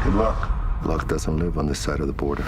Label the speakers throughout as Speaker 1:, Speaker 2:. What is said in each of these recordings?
Speaker 1: Good luck. Luck doesn't live on this side of the border.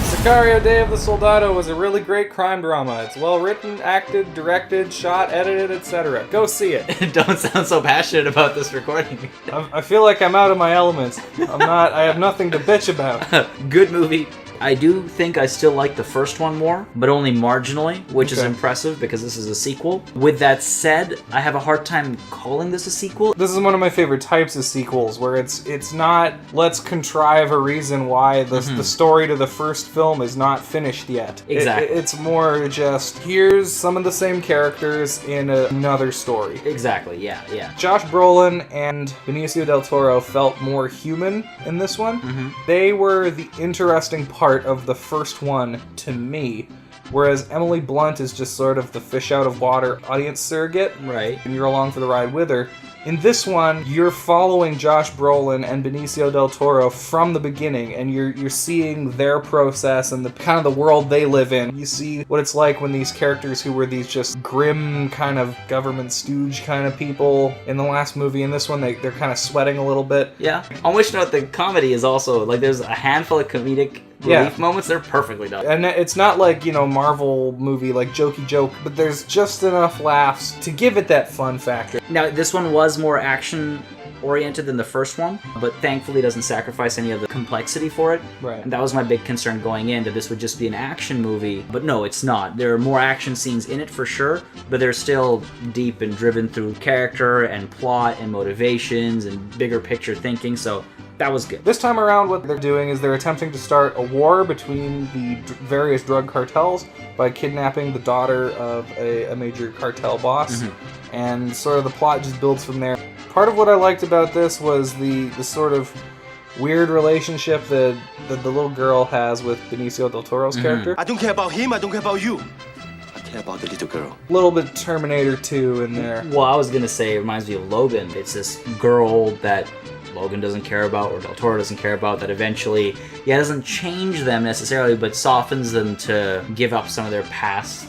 Speaker 2: Sicario Day of the Soldado was a really great crime drama. It's well written, acted, directed, shot, edited, etc. Go see it.
Speaker 3: Don't sound so passionate about this recording.
Speaker 2: I feel like I'm out of my elements. I have nothing to bitch about.
Speaker 3: Good movie. I do think I still like the first one more, but only marginally, which is
Speaker 2: Okay.
Speaker 3: impressive because this is a sequel. With that said, I have a hard time calling this a sequel.
Speaker 2: This is one of my favorite types of sequels, where it's not, let's contrive a reason why the story to the first film is not finished yet.
Speaker 3: Exactly.
Speaker 2: It's more just, here's some of the same characters in another story.
Speaker 3: Exactly, yeah.
Speaker 2: Josh Brolin and Benicio Del Toro felt more human in this one. They were the interesting part of the first one to me, whereas Emily Blunt is just sort of the fish out of water audience surrogate,
Speaker 3: Right.
Speaker 2: and you're along for the ride with her. In this one, you're following Josh Brolin and Benicio Del Toro from the beginning, and you're seeing their process and the kind of the world they live in. You see what it's like when these characters who were these just grim kind of government stooge kind of people in the last movie, in this one they're kind of sweating a little bit.
Speaker 3: Yeah. On which note, the comedy is also, like, there's a handful of comedic relief moments. They're perfectly done.
Speaker 2: And it's not like, Marvel movie, like jokey joke, but there's just enough laughs to give it that fun factor.
Speaker 3: Now, this one was more action-oriented than the first one, but thankfully doesn't sacrifice any of the complexity for it.
Speaker 2: Right.
Speaker 3: And that was my big concern going in, that this would just be an action movie. But no, it's not. There are more action scenes in it for sure, but they're still deep and driven through character and plot and motivations and bigger picture thinking, so that was good.
Speaker 2: This time around, what they're doing is they're attempting to start a war between the various drug cartels by kidnapping the daughter of a major cartel boss, and sort of the plot just builds from there. Part of what I liked about this was the sort of weird relationship that the little girl has with Benicio Del Toro's character.
Speaker 4: I don't care about him, I don't care about you. I care about the little girl.
Speaker 2: A little bit Terminator 2 in there.
Speaker 3: Well, I was gonna say, it reminds me of Logan. It's this girl that Logan doesn't care about, or Del Toro doesn't care about, that eventually, doesn't change them necessarily, but softens them to give up some of their past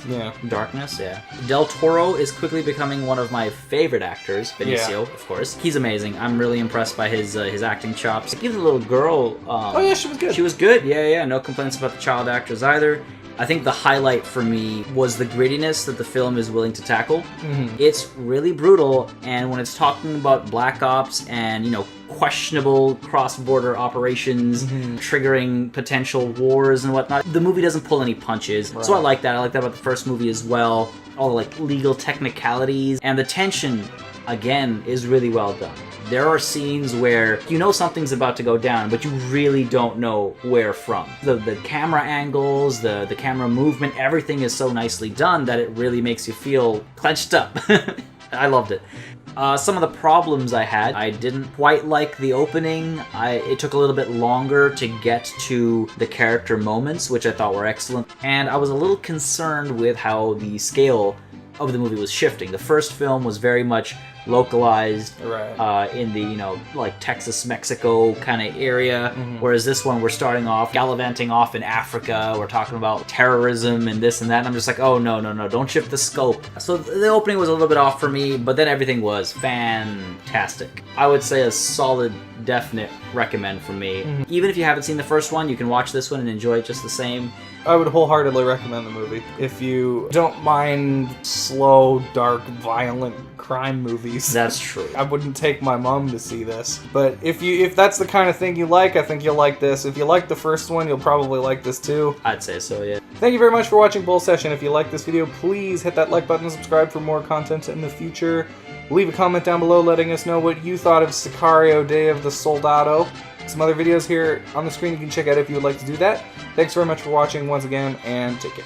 Speaker 3: darkness, Del Toro is quickly becoming one of my favorite actors, Benicio, of course. He's amazing. I'm really impressed by his acting chops. Give the little girl...
Speaker 2: oh yeah, she was good.
Speaker 3: She was good, yeah, no complaints about the child actors either. I think the highlight for me was the grittiness that the film is willing to tackle. It's really brutal, and when it's talking about black ops and, questionable cross-border operations, triggering potential wars and whatnot, the movie doesn't pull any punches. Right. So I like that. I like that about the first movie as well. All the legal technicalities, and the tension, again, is really well done. There are scenes where something's about to go down, but you really don't know where from. The camera angles, the camera movement, everything is so nicely done that it really makes you feel clenched up. I loved it. Some of the problems I had, I didn't quite like the opening. It took a little bit longer to get to the character moments, which I thought were excellent. And I was a little concerned with how the scale of the movie was shifting. The first film was very much localized in the Texas, Mexico kind of area, whereas this one we're starting off gallivanting off in Africa. We're talking about terrorism and this and that, and I'm just like, oh no, don't shift the scope. So the opening was a little bit off for me, but then everything was fantastic. I would say a solid, definite recommend from me. Even if you haven't seen the first one, you can watch this one and enjoy it just the same.
Speaker 2: I would wholeheartedly recommend the movie. If you don't mind slow, dark, violent crime movies.
Speaker 3: That's true.
Speaker 2: I wouldn't take my mom to see this. But if that's the kind of thing you like, I think you'll like this. If you like the first one, you'll probably like this too.
Speaker 3: I'd say so, yeah.
Speaker 2: Thank you very much for watching Bull Session. If you like this video, please hit that like button and subscribe for more content in the future. Leave a comment down below letting us know what you thought of Sicario Day of the Soldado. Some other videos here on the screen you can check out if you would like to do that. Thanks very much for watching once again, and take care.